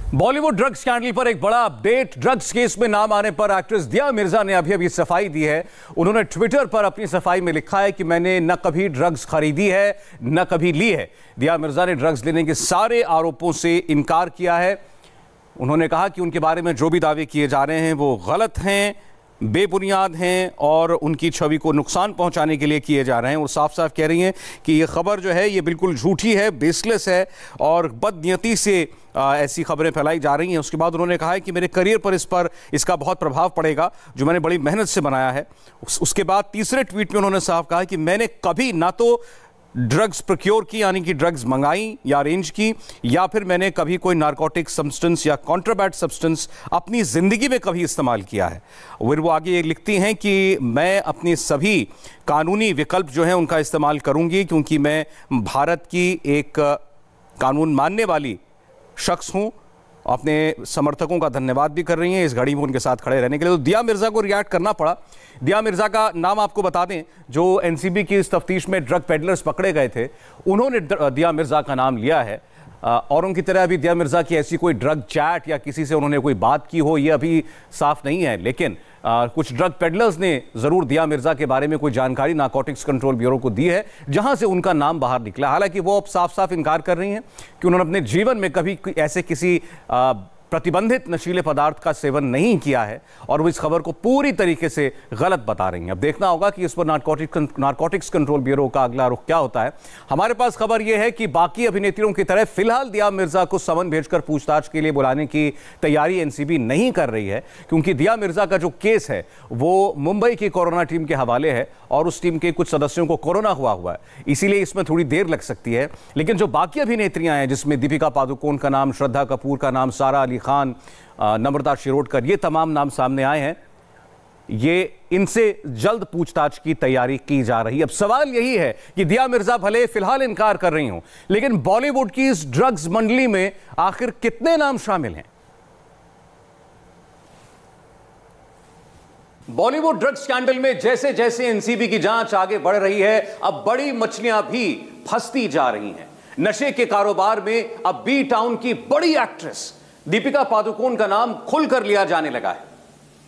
Bollywood drugs scandal पर एक बड़ा अपडेट। ड्रग्स केस में नाम आने पर एक्ट्रेस दिया मिर्जा ने अभी सफाई दी है। उन्होंने ट्विटर पर अपनी सफाई में लिखा है कि मैंने न कभी ड्रग्स खरीदी है न कभी ली है। दिया मिर्जा ने ड्रग्स लेने के सारे आरोपों से इनकार किया है। उन्होंने कहा कि उनके बारे में जो भी दावे किए जा रहे हैं वो गलत हैं, बेबुनियाद हैं और उनकी छवि को नुकसान पहुंचाने के लिए किए जा रहे हैं। और साफ साफ कह रही हैं कि ये खबर जो है ये बिल्कुल झूठी है, बेसलेस है और बदनीयती से ऐसी खबरें फैलाई जा रही हैं। उसके बाद उन्होंने कहा है कि मेरे करियर पर इसका बहुत प्रभाव पड़ेगा जो मैंने बड़ी मेहनत से बनाया है। उसके बाद तीसरे ट्वीट में उन्होंने साफ कहा कि मैंने कभी ना तो ड्रग्स प्रोक्योर की यानी कि ड्रग्स मंगाई या अरेंज की, या फिर मैंने कभी कोई नारकोटिक सब्सटेंस या कॉन्ट्राबैंड सब्सटेंस अपनी ज़िंदगी में कभी इस्तेमाल किया है। फिर वो आगे ये लिखती हैं कि मैं अपनी सभी कानूनी विकल्प जो हैं उनका इस्तेमाल करूंगी क्योंकि मैं भारत की एक कानून मानने वाली शख्स हूं। अपने समर्थकों का धन्यवाद भी कर रही हैं इस घड़ी में उनके साथ खड़े रहने के लिए। तो दिया मिर्जा को रिएक्ट करना पड़ा। दिया मिर्जा का नाम आपको बता दें, जो एनसीबी की इस तफ्तीश में ड्रग पेडलर्स पकड़े गए थे उन्होंने दिया मिर्जा का नाम लिया है। और उनकी तरह अभी दिया मिर्जा की ऐसी कोई ड्रग चैट या किसी से उन्होंने कोई बात की हो ये अभी साफ नहीं है, लेकिन कुछ ड्रग पेडलर्स ने जरूर दिया मिर्जा के बारे में कोई जानकारी नारकोटिक्स कंट्रोल ब्यूरो को दी है जहां से उनका नाम बाहर निकला। हालांकि वो अब साफ साफ इनकार कर रही हैं कि उन्होंने अपने जीवन में कभी ऐसे किसी प्रतिबंधित नशीले पदार्थ का सेवन नहीं किया है और वो इस खबर को पूरी तरीके से गलत बता रही हैं। अब देखना होगा कि इस पर नारकोटिक्स कंट्रोल ब्यूरो का अगला रुख क्या होता है। हमारे पास खबर यह है कि बाकी अभिनेत्रियों की तरह फिलहाल दिया मिर्जा को समन भेजकर पूछताछ के लिए बुलाने की तैयारी एनसीबी नहीं कर रही है, क्योंकि दिया मिर्जा का जो केस है वो मुंबई की कोरोना टीम के हवाले है और उस टीम के कुछ सदस्यों को कोरोना हुआ है, इसीलिए इसमें थोड़ी देर लग सकती है। लेकिन जो बाकी अभिनेत्रियां हैं जिसमें दीपिका पादुकोण का नाम, श्रद्धा कपूर का नाम, सारा अली खान, नम्रता शिरोडकर, ये तमाम नाम सामने आए हैं। ये इनसे जल्द पूछताछ की तैयारी की जा रही है। अब सवाल यही है कि दिया मिर्जा भले फिलहाल इनकार कर रही हूं, लेकिन बॉलीवुड की इस ड्रग्स मंडली में आखिर कितने नाम शामिल हैं? बॉलीवुड ड्रग्स स्कैंडल में जैसे जैसे एनसीबी की जांच आगे बढ़ रही है, अब बड़ी मछलियां भी फंसती जा रही हैं। नशे के कारोबार में अब बी टाउन की बड़ी एक्ट्रेस दीपिका पादुकोण का नाम खुलकर लिया जाने लगा है।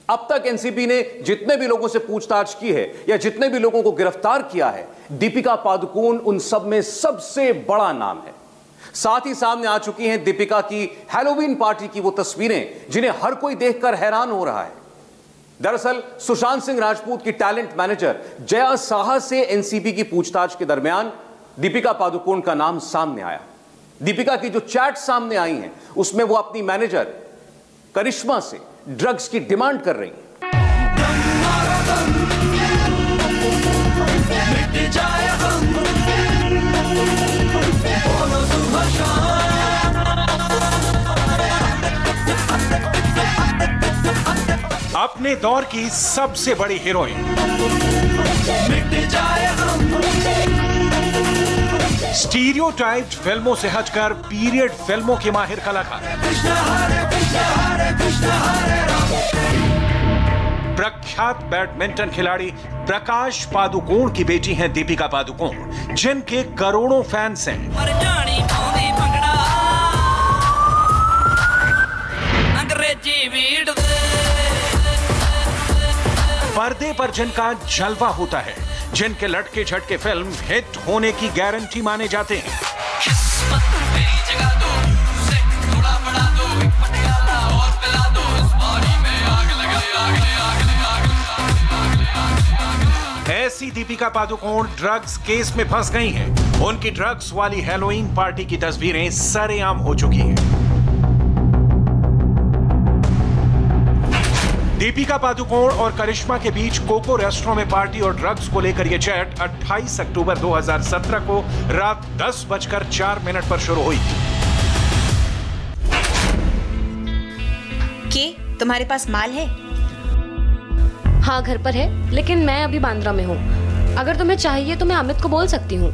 अब तक एनसीबी ने जितने भी लोगों से पूछताछ की है या जितने भी लोगों को गिरफ्तार किया है, दीपिका पादुकोण उन सब में सबसे बड़ा नाम है। साथ ही सामने आ चुकी हैं दीपिका की हैलोवीन पार्टी की वो तस्वीरें जिन्हें हर कोई देखकर हैरान हो रहा है। दरअसल सुशांत सिंह राजपूत की टैलेंट मैनेजर जया साहा से एनसीबी की पूछताछ के दरमियान दीपिका पादुकोण का नाम सामने आया। दीपिका की जो चैट सामने आई हैं उसमें वो अपनी मैनेजर करिश्मा से ड्रग्स की डिमांड कर रही हैं। अपने दौर की सबसे बड़ी हीरोइन, स्टीरियोटाइप्ड फिल्मों से हटकर पीरियड फिल्मों के माहिर कलाकार, प्रख्यात बैडमिंटन खिलाड़ी प्रकाश पादुकोण की बेटी हैं दीपिका पादुकोण, जिनके करोड़ों फैंस हैं। पर्दे पर जिनका जलवा होता है, जिनके लटके झटके फिल्म हिट होने की गारंटी माने जाते हैं। ऐसी दीपिका पादुकोण ड्रग्स केस में फंस गई हैं। उनकी ड्रग्स वाली हैलोवीन पार्टी की तस्वीरें सरेआम हो चुकी हैं। दीपिका पादुकोण और करिश्मा के बीच कोको रेस्टोरेंट में पार्टी और ड्रग्स को लेकर यह चैट 28 अक्टूबर 2017 को रात 10:04 पर शुरू हुई थी। तुम्हारे पास माल है? हाँ, घर पर है, लेकिन मैं अभी बांद्रा में हूँ। अगर तुम्हें चाहिए तो मैं अमित को बोल सकती हूँ।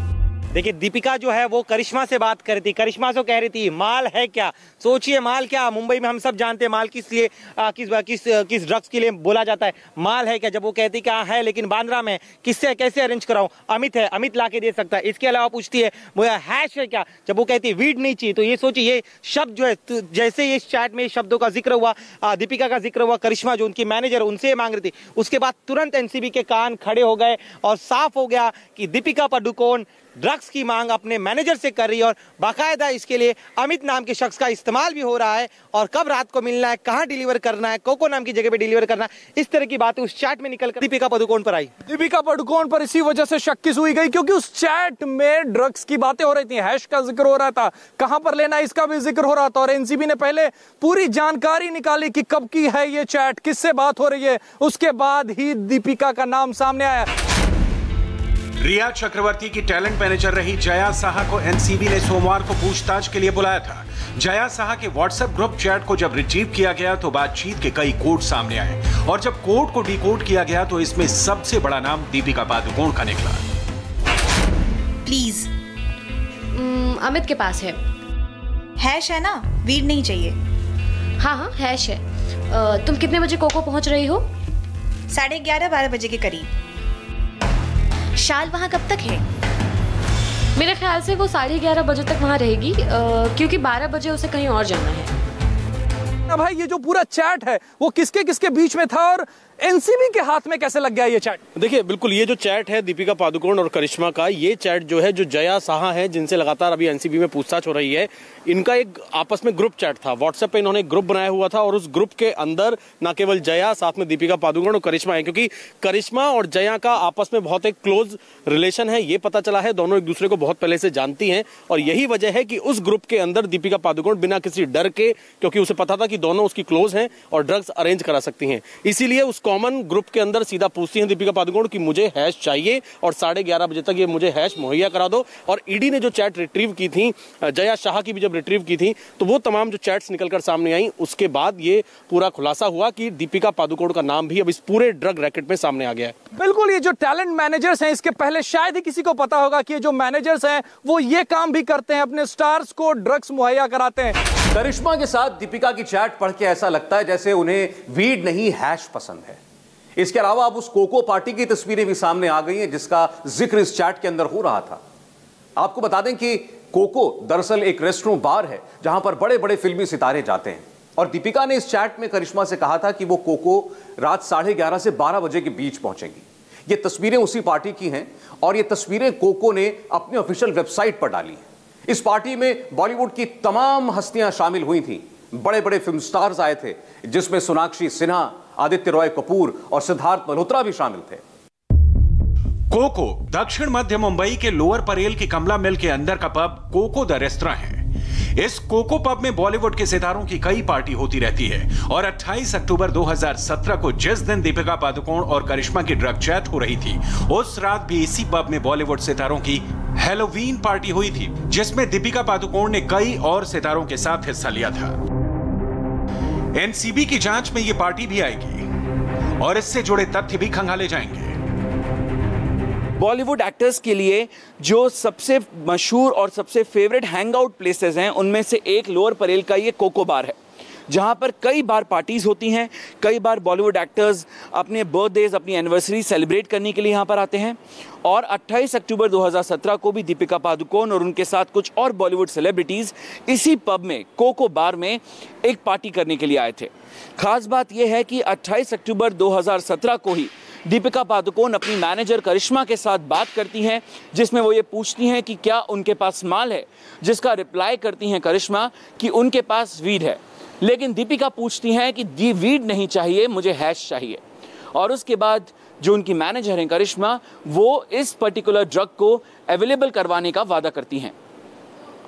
देखिए दीपिका जो है वो करिश्मा से बात कर रही थी, करिश्मा से कह रही थी माल है क्या। सोचिए माल क्या, मुंबई में हम सब जानते हैं माल किस लिए किस ड्रग्स के लिए बोला जाता है, माल है क्या। जब वो कहती कि हाँ है लेकिन बांद्रा में किससे कैसे अरेंज कराऊं, अमित है, अमित ला के दे सकता है। इसके अलावा पूछती है वो हैश है क्या, जब वो कहती है वीड नहीं चाहिए। तो ये सोचिए ये शब्द जो है, जैसे ये इस चैट में शब्दों का जिक्र हुआ, दीपिका का जिक्र हुआ, करिश्मा जो उनकी मैनेजर उनसे मांग रही थी, उसके बाद तुरंत एनसीबी के कान खड़े हो गए और साफ हो गया कि दीपिका पादुकोण ड्रग्स की मांग अपने मैनेजर से कर रही है और बाकायदा इसके लिए अमित नाम के शख्स का इस्तेमाल भी हो रहा है। और कब रात को मिलना है, कहां डिलीवर करना है, कोको नाम की जगह पे डिलीवर करना है, इस तरह की बातें उस चैट में निकलकर दीपिका पादुकोण पर आई। दीपिका पादुकोण पर इसी वजह से शक की सुई गई क्योंकि उस चैट में ड्रग्स की बातें हो रही थी, हैश का जिक्र हो रहा था, कहां पर लेना है इसका भी जिक्र हो रहा था। और एनसीबी ने पहले पूरी जानकारी निकाली कि कब की है ये चैट, किससे बात हो रही है, उसके बाद ही दीपिका का नाम सामने आया। रिया चक्रवर्ती की टैलेंट मैनेजर रही जया साहा को एनसीबी ने सोमवार को पूछताछ के लिए बुलाया था। जया साहा के व्हाट्सएप ग्रुप चैट को जब रिट्रीव किया गया तो बातचीत के कई कोड सामने आए और जब कोड को डिकोड किया गया तो इसमें सबसे बड़ा नाम दीपिका पादुकोण का निकला। प्लीज अमित के पास है। हैश है ना, वीड नहीं चाहिए। हाँ हाँ हैश है। तुम कितने बजे कोको पहुंच रही हो? 11:30-12 बजे के करीब। शाल वहाँ कब तक है? मेरे ख्याल से वो 11:30 बजे तक वहाँ रहेगी, क्योंकि 12 बजे उसे कहीं और जाना है। भाई ये जो पूरा चैट है वो किसके किसके बीच में था और एनसीबी के हाथ में कैसे लग गया ये चैट? देखिए बिल्कुल ये जो चैट है दीपिका पादुकोण और करिश्मा का, ये चैट जो है, जो जया साहा है जिनसे लगातार अभी एनसीबी में पूछताछ हो रही है, इनका एक आपस में ग्रुप चैट था। व्हाट्सएप पे इन्होंने ग्रुप बनाया हुआ था और उस ग्रुप के अंदर न केवल जया, साथ में दीपिका पादुकोण और करिश्मा है, क्योंकि करिश्मा और जया का आपस में बहुत एक क्लोज रिलेशन है, ये पता चला है। दोनों एक दूसरे को बहुत पहले से जानती हैं और यही वजह है कि उस ग्रुप के अंदर दीपिका पादुकोण बिना किसी डर के, क्योंकि उसे पता था कि दोनों उसकी क्लोज हैं और ड्रग्स अरेंज करा सकती हैं, इसीलिए उस कॉमन ग्रुप के अंदर सीधा पूछती हैं दीपिका पादुकोण कि मुझे हैश चाहिए और 11:30 बजे तक ये मुझे हैश मुहैया करा दो। और ईडी ने जो चैट रिट्रीव की थी, जया शाह की भी जब रिट्रीव की थी, तो वो तमाम जो चैट्स निकलकर सामने आई, उसके बाद ये पूरा खुलासा हुआ कि दीपिका पादुकोण का नाम भी अब इस पूरे ड्रग रैकेट में सामने आ गया है। बिल्कुल, ये जो टैलेंट मैनेजर्स हैं, इसके पहले शायद ही किसी को पता होगा कि ये जो मैनेजर्स हैं वो ये काम भी करते हैं, अपने स्टार्स को ड्रग्स मुहैया कराते हैं। करिश्मा के साथ दीपिका की चैट पढ़ के ऐसा लगता है जैसे उन्हें वीड नहीं हैश पसंद है। इसके अलावा अब उस कोको पार्टी की तस्वीरें भी सामने आ गई हैं जिसका जिक्र इस चैट के अंदर हो रहा था। आपको बता दें कि कोको दरअसल एक रेस्टोरेंट बार है जहां पर बड़े बड़े फिल्मी सितारे जाते हैं और दीपिका ने इस चैट में करिश्मा से कहा था कि वो कोको रात 11:30 से 12 बजे के बीच पहुंचेंगी। ये तस्वीरें उसी पार्टी की हैं और ये तस्वीरें कोको ने अपनी ऑफिशियल वेबसाइट पर डाली हैं। इस पार्टी में बॉलीवुड की तमाम हस्तियां शामिल हुई थीं, बड़े बड़े फिल्म स्टार्स आए थे जिसमें सोनाक्षी सिन्हा, आदित्य रॉय कपूर और सिद्धार्थ मल्होत्रा भी शामिल थे। कोको दक्षिण मध्य मुंबई के लोअर परेल की कमला मिल के अंदर का पब कोको द रेस्तरां है। इस कोको पब में बॉलीवुड के सितारों की कई पार्टी होती रहती है और 28 अक्टूबर 2017 को जिस दिन दीपिका पादुकोण और करिश्मा की ड्रग चैट हो रही थी, उस रात भी इसी पब में बॉलीवुड सितारों की हैलोवीन पार्टी हुई थी जिसमें दीपिका पादुकोण ने कई और सितारों के साथ हिस्सा लिया था। एनसीबी की जांच में यह पार्टी भी आएगी और इससे जुड़े तथ्य भी खंगाले जाएंगे। बॉलीवुड एक्टर्स के लिए जो सबसे मशहूर और सबसे फेवरेट हैंगआउट प्लेसेस हैं, उनमें से एक लोअर परेल का ये कोको बार है, जहां पर कई बार पार्टीज होती हैं। कई बार बॉलीवुड एक्टर्स अपने बर्थडेज, अपनी एनिवर्सरी सेलिब्रेट करने के लिए यहां पर आते हैं। और 28 अक्टूबर 2017 को भी दीपिका पादुकोण और उनके साथ कुछ और बॉलीवुड सेलिब्रिटीज़ इसी पब में, कोको बार में, एक पार्टी करने के लिए आए थे। खास बात यह है कि 28 अक्टूबर 2017 को ही दीपिका पादुकोण अपनी मैनेजर करिश्मा के साथ बात करती हैं, जिसमें वो ये पूछती हैं कि क्या उनके पास माल है, जिसका रिप्लाई करती हैं करिश्मा कि उनके पास वीड है। लेकिन दीपिका पूछती हैं कि दी वीड नहीं चाहिए, मुझे हैश चाहिए। और उसके बाद जो उनकी मैनेजर हैं करिश्मा, वो इस पर्टिकुलर ड्रग को अवेलेबल करवाने का वादा करती हैं।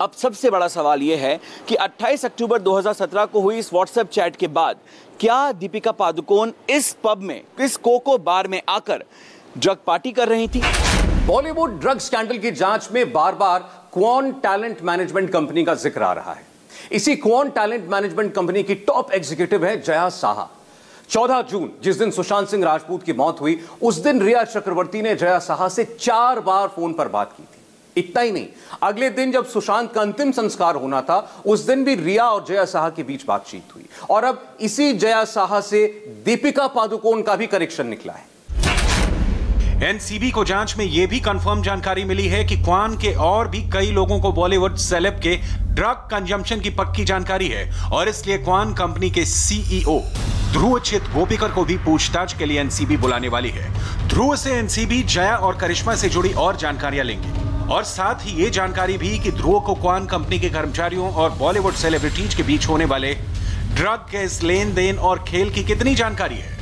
अब सबसे बड़ा सवाल ये है कि 28 अक्टूबर 2017 को हुई इस व्हाट्सएप चैट के बाद क्या दीपिका पादुकोण इस पब में, इस कोको बार में आकर ड्रग पार्टी कर रही थी? बॉलीवुड ड्रग स्कैंडल की जांच में बार बार क्वान टैलेंट मैनेजमेंट कंपनी का जिक्र आ रहा है। इसी क्वान टैलेंट मैनेजमेंट कंपनी की टॉप एग्जीक्यूटिव है जया साहा। 14 जून, जिस दिन सुशांत सिंह राजपूत की मौत हुई, उस दिन रिया चक्रवर्ती ने जया साहा से 4 बार फोन पर बात की थी। इतना ही नहीं, अगले दिन जब सुशांत का अंतिम संस्कार होना था, उस दिन भी रिया और जया साहा के बीच बातचीत हुई और अब इसी जया साहा से दीपिका पादुकोण का भी कनेक्शन निकला है। एनसीबी को जांच में यह भी कंफर्म जानकारी मिली है कि क्वान के और भी कई लोगों को बॉलीवुड सेलेब के ड्रग कंजम्पशन की पक्की जानकारी है और इसलिए क्वान कंपनी के सीईओ ध्रुव चित गोपीकर को भी पूछताछ के लिए एनसीबी बुलाने वाली है। ध्रुव से एनसीबी जया और करिश्मा से जुड़ी और जानकारियां लेंगे और साथ ही ये जानकारी भी कि ध्रुव को क्वान कंपनी के कर्मचारियों और बॉलीवुड सेलिब्रिटीज के बीच होने वाले ड्रग के इस लेन देन और खेल की कितनी जानकारी है।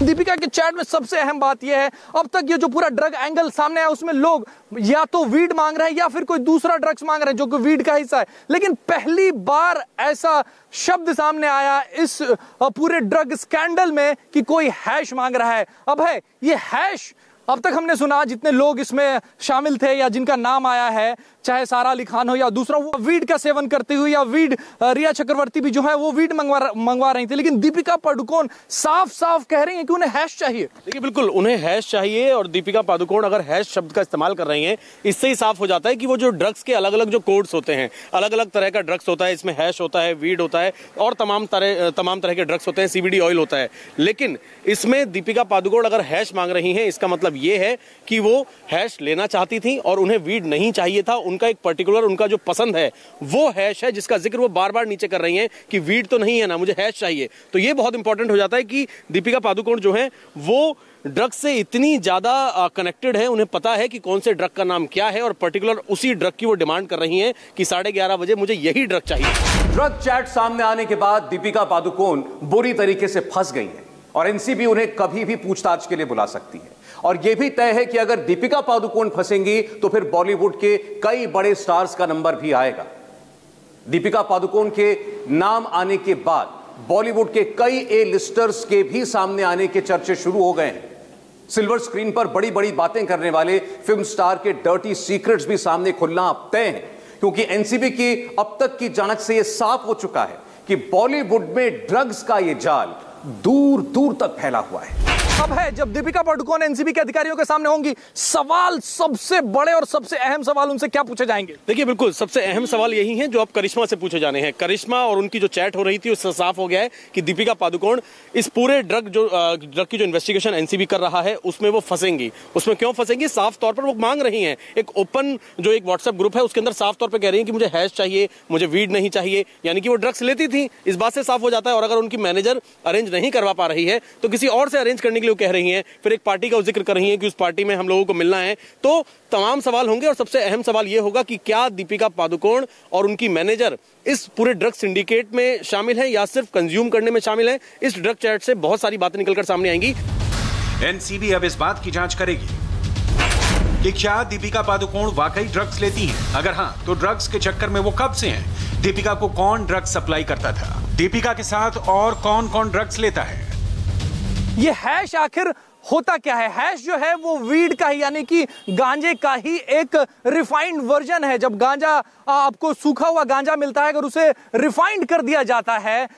दीपिका के चैट में सबसे अहम बात यह है, अब तक ये जो पूरा ड्रग एंगल सामने आया उसमें लोग या तो वीड मांग रहे हैं या फिर कोई दूसरा ड्रग्स मांग रहे हैं जो कि वीड का हिस्सा है, लेकिन पहली बार ऐसा शब्द सामने आया इस पूरे ड्रग स्कैंडल में कि कोई हैश मांग रहा है। अब है ये हैश, अब तक हमने सुना जितने लोग इसमें शामिल थे या जिनका नाम आया है, चाहे सारा अली खान हो या दूसरा, वो वीड का सेवन करते हुए या वीड, रिया चक्रवर्ती भी जो है वो वीड मंगवा रही थी, लेकिन दीपिका पादुकोण साफ साफ कह रही हैं कि उन्हें हैश चाहिए। देखिए बिल्कुल उन्हें हैश चाहिए और दीपिका पादुकोण अगर हैश शब्द का इस्तेमाल कर रही हैं, इससे ही साफ हो जाता है कि वो जो ड्रग्स के अलग अलग जो कोड्स होते हैं, अलग अलग तरह का ड्रग्स होता है, इसमें हैश होता है, वीड होता है और तमाम तरह के ड्रग्स होते हैं, सीबीडी ऑयल होता है, लेकिन इसमें दीपिका पादुकोण अगर हैश मांग रही हैं, इसका मतलब ये है कि वो हैश लेना चाहती थी और उन्हें वीड नहीं चाहिए था। उनका एक पर्टिकुलर, उनका जो पसंद है वो हैश है जिसका जिक्र वो बार बार नीचे कर रही हैं कि वीड तो नहीं है ना, मुझे हैश चाहिए। तो ये बहुत इंपॉर्टेंट हो जाता है कि दीपिका पादुकोण जो है वो ड्रग से इतनी ज्यादा कनेक्टेड है, उन्हें पता है कि कौन से ड्रग का नाम क्या है और पर्टिकुलर उसी ड्रग की वो डिमांड कर रही हैं कि 11:30 बजे मुझे यही ड्रग चाहिए। ड्रग चैट सामने आने के बाद दीपिका पादुकोण बुरी तरीके से फंस गई हैं और एनसीबी उन्हें कभी भी पूछताछ के लिए बुला सकती है और यह भी तय है कि अगर दीपिका पादुकोण फंसेंगी तो फिर बॉलीवुड के कई बड़े स्टार्स का नंबर भी आएगा। दीपिका पादुकोण के नाम आने के बाद बॉलीवुड के कई ए लिस्टर्स के भी सामने आने के चर्चे शुरू हो गए हैं। सिल्वर स्क्रीन पर बड़ी बड़ी बातें करने वाले फिल्म स्टार के डर्टी सीक्रेट्स भी सामने खुलना अब तय है, क्योंकि एनसीबी की अब तक की जांच से यह साफ हो चुका है कि बॉलीवुड में ड्रग्स का यह जाल दूर दूर तक फैला हुआ है। अब है जब दीपिका पादुकोण एनसीबी के अधिकारियों के सामने होंगी, सवाल सबसे बड़े और सबसे अहम सवाल उनसे क्या पूछे जाएंगे? देखिए बिल्कुल सबसे अहम सवाल यही है जो अब करिश्मा से पूछे जाने हैं। करिश्मा और उनकी जो चैट हो रही थी उससे साफ हो गया है कि दीपिका पादुकोण इस पूरे ड्रग की जो इन्वेस्टिगेशन एनसीबी कर रहा है उसमें वो फंसेंगी। उसमें क्यों फंसेंगी? साफ तौर पर वो मांग रही हैं, एक ओपन जो एक व्हाट्सएप ग्रुप है उसके अंदर साफ तौर पर कह रही है कि मुझे हैश चाहिए, मुझे वीड नहीं चाहिए, यानी कि वो ड्रग्स लेती थी, इस बात से साफ हो जाता है। और अगर उनकी मैनेजर अरेंज नहीं करवा पा रही है तो किसी और से अरेंज करने के लिए वो कह रही है, फिर एक पार्टी का जिक्र कर रही है कि उस पार्टी में हम लोगों को मिलना है। तो तमाम सवाल होंगे और सबसे अहम सवाल यह होगा कि क्या दीपिका पादुकोण और उनकी मैनेजर इस पूरे ड्रग सिंडिकेट में शामिल है या सिर्फ कंज्यूम करने में शामिल है। इस ड्रग चैट से बहुत सारी बातें निकलकर सामने आएंगी। एनसीबी अब इस बात की जांच करेगी कि क्या दीपिका पादुकोण वाकई ड्रग्स लेती हैं? अगर हां तो ड्रग्स के चक्कर में वो कब से हैं? दीपिका को कौन ड्रग्स सप्लाई करता था? दीपिका के साथ और कौन कौन ड्रग्स लेता है? ये हैश आखिर होता क्या है? हैश जो है वो वीड का ही, यानी कि गांजे का ही एक रिफाइंड वर्जन है। जब गांजा आपको सूखा हुआ गांजा मिलता है, अगर उसे रिफाइंड कर दिया जाता है,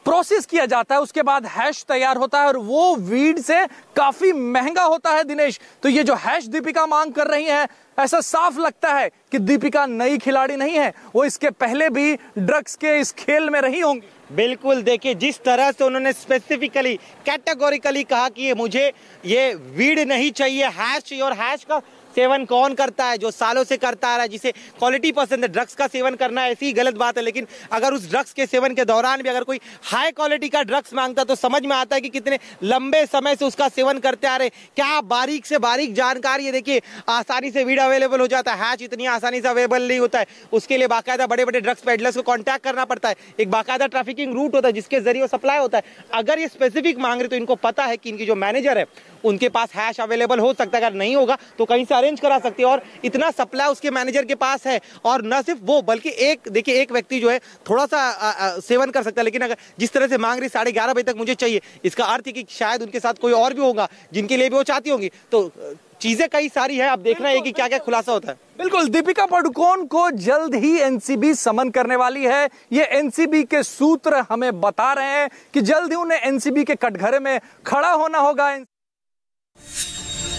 प्रोसेस किया जाता है, उसके बाद हैश तैयार होता है और वो वीड से काफी महंगा होता है दिनेश। तो ये जो हैश दीपिका मांग कर रही है, ऐसा साफ लगता है कि दीपिका नई खिलाड़ी नहीं है, वो इसके पहले भी ड्रग्स के इस खेल में रही होंगी। बिल्कुल, देखिए जिस तरह से उन्होंने स्पेसिफिकली कैटेगोरिकली कहा कि मुझे ये वीड नहीं चाहिए, हैश चाहिए। और हैश का सेवन कौन करता है? जो सालों से करता आ रहा है, जिसे क्वालिटी पसंद है। ड्रग्स का सेवन करना ऐसी गलत बात है, लेकिन अगर उस ड्रग्स के सेवन के दौरान भी अगर कोई हाई क्वालिटी का ड्रग्स मांगता तो समझ में आता है कि कितने लंबे समय से उसका सेवन करते आ रहे। क्या बारीक से बारीक जानकारी है। देखिए आसानी से वीड अवेलेबल हो जाता है, हैश इतनी आसानी से अवेलेबल नहीं होता है। उसके लिए बाकायदा बड़े बड़े ड्रग्स पेडलर्स को कॉन्टैक्ट करना पड़ता है, एक बाकायदा ट्रैफिकिंग रूट होता है जिसके जरिए सप्लाई होता है। अगर ये स्पेसिफिक मांग रहे तो इनको पता है कि इनकी जो मैनेजर है उनके पास हैश अवेलेबल हो सकता है, अगर नहीं होगा तो कहीं से अरेंज करा सकते हैं। और इतना सप्लाई उसके मैनेजर के पास है। और न सिर्फ वो, बल्कि एक व्यक्ति जो है थोड़ा सा सेवन कर सकता है, लेकिन अगर जिस तरह से मांग रही 11:30 बजे तक मुझे चाहिए, इसका अर्थ है कि शायद उनके साथ कोई और भी होगा जिनके लिए भी वो चाहती होंगी। तो चीजें कई सारी है, अब देखना है कि क्या क्या खुलासा होता है। बिल्कुल, दीपिका पादुकोण को जल्द ही एनसीबी समन करने वाली है। ये एनसीबी के सूत्र हमें बता रहे हैं कि जल्द ही उन्हें एनसीबी के कटघरे में खड़ा होना होगा।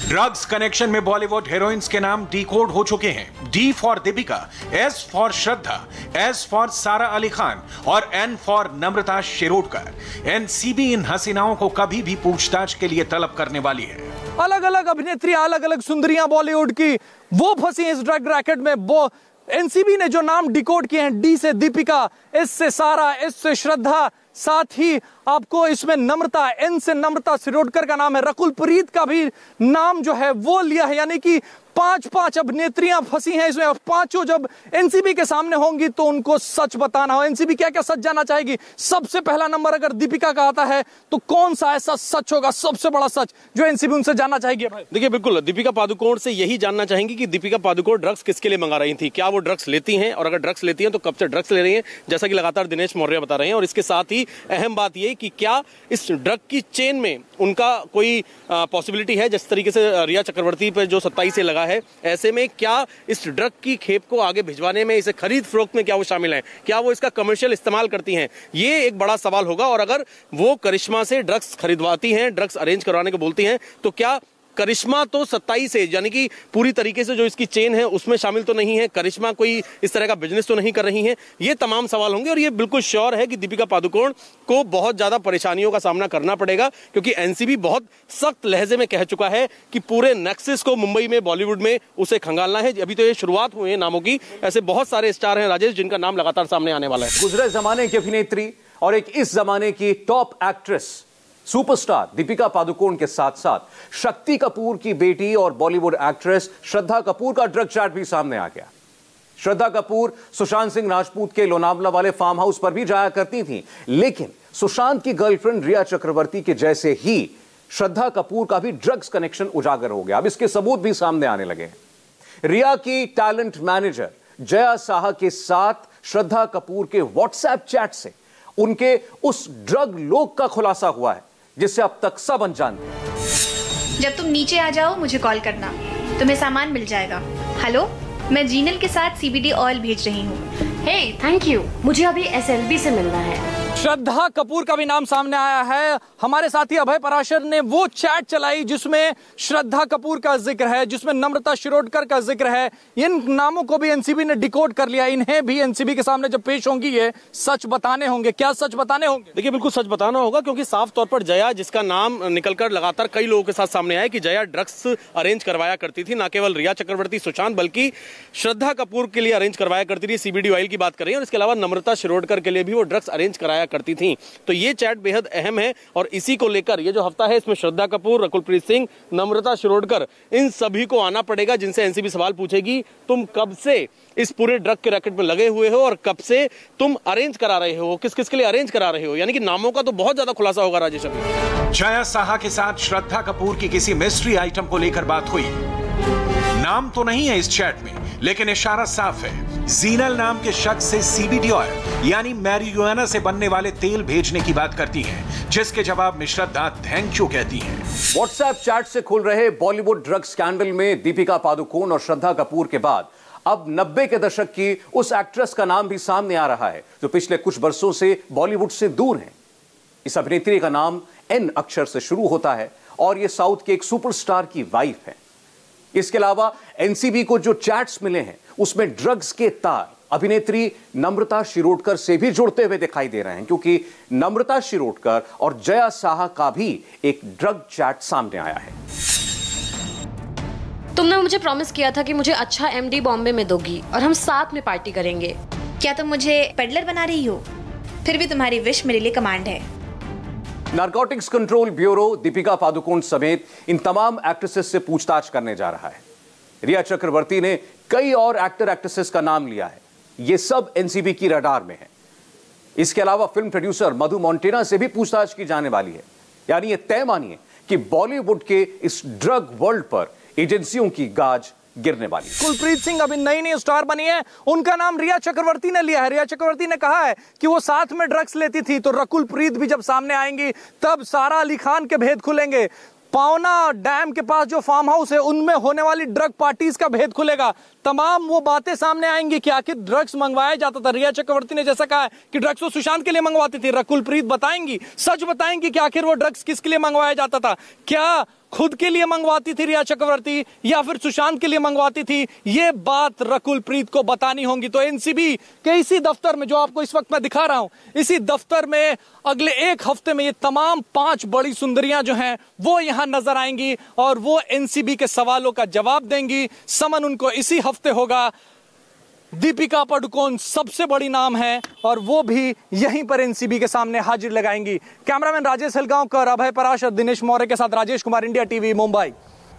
ड्रग्स कनेक्शन में बॉलीवुड हीरोइंस के नाम डीकोड हो चुके हैं। D for Deepika, S for Shraddha, S for Sara Ali Khan और N for Namrata Shirodkar. NCB इन हसीनाओं को कभी भी पूछताछ के लिए तलब करने वाली है। अलग अलग अभिनेत्रियां, अलग अलग सुंदरियां बॉलीवुड की वो फंसी हैं इस ड्रग रैकेट में। वो एनसीबी ने जो नाम डिकोड किए हैं, डी से दीपिका, एस से सारा, एस से श्रद्धा, साथ ही आपको इसमें नम्रता, एन से नम्रता शिरोडकर का नाम है, रकुल प्रीत का भी नाम जो है वो लिया है। यानी कि 5 अभिनेत्रियां फंसी हैं इसमें। पांचों जब एनसीबी के सामने होंगी तो उनको सच बताना हो। एनसीबी क्या क्या सच जानना चाहेगी? सबसे पहला नंबर अगर दीपिका का आता है तो कौन सा ऐसा सच होगा, सबसे बड़ा सच जो एनसीबी उनसे जानना चाहेगी? देखिए, बिल्कुल दीपिका पादुकोण से यही जानना चाहेंगी कि दीपिका पादुकोण ड्रग्स किसके लिए मंगा रही थी, क्या वो ड्रग्स लेती हैं, और अगर ड्रग्स लेती हैं तो कब से ड्रग्स ले रही हैं, जैसा कि लगातार दिनेश मौर्य बता रहे हैं। और इसके साथ ही अहम बात यह कि क्या इस ड्रग की चेन में उनका कोई पॉसिबिलिटी है, जिस तरीके से रिया चक्रवर्ती पर जो 27 से लगा है, ऐसे में क्या इस ड्रग की खेप को आगे भिजवाने में, इसे खरीद फरोख्त में क्या वो शामिल हैं, क्या वो इसका कमर्शियल इस्तेमाल करती हैं, ये एक बड़ा सवाल होगा। और अगर वो करिश्मा से ड्रग्स खरीदवाती हैं, ड्रग्स अरेंज करवाने को बोलती हैं, तो क्या करिश्मा तो 27 से, यानी कि पूरी तरीके से जो इसकी चेन है उसमें शामिल तो नहीं है, करिश्मा कोई इस तरह का बिजनेस तो नहीं कर रही है? ये तमाम सवाल होंगे। और ये बिल्कुल श्योर है कि दीपिका पादुकोण को बहुत ज्यादा परेशानियों का सामना करना पड़ेगा, क्योंकि एनसीबी बहुत सख्त लहजे में कह चुका है कि पूरे नेक्सस को मुंबई में, बॉलीवुड में उसे खंगालना है। अभी तो ये शुरुआत हुई है नामों की, ऐसे बहुत सारे स्टार हैं राजेश जिनका नाम लगातार सामने आने वाला है। गुजरे जमाने की अभिनेत्री और एक इस जमाने की top actress superstar Deepika Padukone के साथ साथ शक्ति कपूर की बेटी और बॉलीवुड एक्ट्रेस श्रद्धा कपूर का ड्रग चैट भी सामने आ गया। श्रद्धा कपूर सुशांत सिंह राजपूत के लोनावला वाले फार्म हाउस पर भी जाया करती थीं, लेकिन सुशांत की गर्लफ्रेंड रिया चक्रवर्ती के जैसे ही श्रद्धा कपूर का भी ड्रग्स कनेक्शन उजागर हो गया। अब इसके सबूत भी सामने आने लगे हैं। रिया की टैलेंट मैनेजर जया साहा के साथ श्रद्धा कपूर के व्हाट्सएप चैट से उनके उस ड्रग लोक का खुलासा हुआ है जिससे अब तक सब अनजान थे। जब तुम नीचे आ जाओ मुझे कॉल करना, तुम्हें सामान मिल जाएगा। हेलो, मैं जीनल के साथ CBD ऑयल भेज रही हूँ। हे, थैंक यू, मुझे अभी SLB से मिलना है। श्रद्धा कपूर का भी नाम सामने आया है। हमारे साथी अभय पराशर ने वो चैट चलाई जिसमें श्रद्धा कपूर का जिक्र है, जिसमें नम्रता शिरोडकर का जिक्र है। इन नामों को भी एनसीबी ने डिकोड कर लिया। इन्हें भी एनसीबी के सामने जब पेश होंगी ये सच बताने होंगे। क्या सच बताने होंगे? देखिए, बिल्कुल सच बताना होगा, क्योंकि साफ तौर पर जया, जिसका नाम निकलकर लगातार कई लोगों के साथ सामने आया कि जया ड्रग्स अरेंज करवाया करती थी, ना केवल रिया चक्रवर्ती, सुशांत, बल्कि श्रद्धा कपूर के लिए अरेंज करवाया करती थी। CBD ऑयल की बात कर रही है, और इसके अलावा नम्रता शिरोडकर के लिए भी वो ड्रग्स अरेंज कराया करती थी। तो ये चैट बेहद अहम है, और इसी को लेकर ये जो हफ्ता है इसमें श्रद्धा कपूर, रकुलप्रीत सिंह, नम्रता शिरोडकर, इन सभी को आना पड़ेगा, जिनसे एनसीबी सवाल पूछेगी तुम कब से इस पूरे ड्रग के रैकेट में लगे हुए हो और कब से तुम अरेंज करा रहे हो, किस किस के लिए अरेंज करा रहे हो। यानी कि नामों का तो बहुत ज्यादा खुलासा होगा राजेश। अभी जया साहा के साथ श्रद्धा कपूर की किसी मिस्ट्री आइटम को लेकर बात हुई। नाम तो नहीं है इस चैट में, लेकिन इशारा साफ है। जीनल नाम के शख्स से CBD ऑयल यानी मैरिजुआना से बनने वाले तेल भेजने की बात करती हैं, जिसके जवाब में श्रद्धा थैंक यू कहती हैं। व्हाट्सएप चैट से खुल रहे बॉलीवुड ड्रग स्कैंडल में दीपिका पादुकोण और श्रद्धा कपूर के बाद अब 90 के दशक की उस एक्ट्रेस का नाम भी सामने आ रहा है जो पिछले कुछ बरसों से बॉलीवुड से दूर है। इस अभिनेत्री का नाम N अक्षर से शुरू होता है और यह साउथ के एक सुपरस्टार की वाइफ है। इसके अलावा एनसीबी को जो चैट्स मिले हैं उसमें ड्रग्स के तार अभिनेत्री नम्रता शिरोडकर से भी जुड़ते हुए दिखाई दे रहे हैं, क्योंकि नम्रता शिरोडकर और जया साहा का भी एक ड्रग चैट सामने आया है। तुमने मुझे प्रॉमिस किया था कि मुझे अच्छा MD बॉम्बे में दोगी और हम साथ में पार्टी करेंगे। क्या तुम मुझे पेडलर बना रही हो? फिर भी तुम्हारी विश मेरे लिए कमांड है। Narcotics control bureau Deepika Padukone समेत इन तमाम एक्ट्रेसेस से पूछताछ करने जा रहा है। रिया चक्रवर्ती ने कई और एक्टर एक्ट्रेसेस का नाम लिया है। ये सब एनसीबी की रडार में है। इसके अलावा फिल्म प्रोड्यूसर मधु मोंटेना से भी पूछताछ की जाने वाली है। यानी ये तय मानिए कि बॉलीवुड के इस ड्रग वर्ल्ड पर एजेंसियों की गाज गिरने वाली। कुलप्रीत सिंह अभी नई स्टार बनी है, उनका नाम रिया चक्रवर्ती ने लिया है। रिया चक्रवर्ती ने कहा है कि वो साथ में ड्रग्स लेती थी, तो रकुल प्रीत भी जब सामने आएंगी तब सारा अली खान के भेद खुलेंगे। पावना डैम के पास जो फार्म हाउस है उनमें होने वाली ड्रग पार्टीज का भेद खुलेगा। तमाम वो बातें सामने आएंगी कि आखिर ड्रग्स मंगवाया जाता था। रिया चक्रवर्ती ने जैसा कहा कि ड्रग्स वो सुशांत के लिए मंगवाती थी, रकुल प्रीत बताएंगी, सच बताएंगी कि आखिर वो ड्रग्स किसके लिए मंगवाया जाता था। क्या खुद के लिए मंगवाती थी रिया चक्रवर्ती या फिर सुशांत के लिए मंगवाती थी, ये बात रकुल प्रीत को बतानी होगी। तो एनसीबी के इसी दफ्तर में, जो आपको इस वक्त मैं दिखा रहा हूं, इसी दफ्तर में अगले एक हफ्ते में ये तमाम 5 बड़ी सुंदरियां जो हैं वो यहां नजर आएंगी और वो एनसीबी के सवालों का जवाब देंगी। समन उनको इसी हफ्ते होगा। दीपिका पादुकोण सबसे बड़ी नाम है और वो भी यहीं पर एनसीबी के सामने हाजिर लगाएंगी। कैमरामैन राजेश हिलगांवकर, अभय पराशर, दिनेश मौर्य के साथ राजेश कुमार, इंडिया टीवी, मुंबई।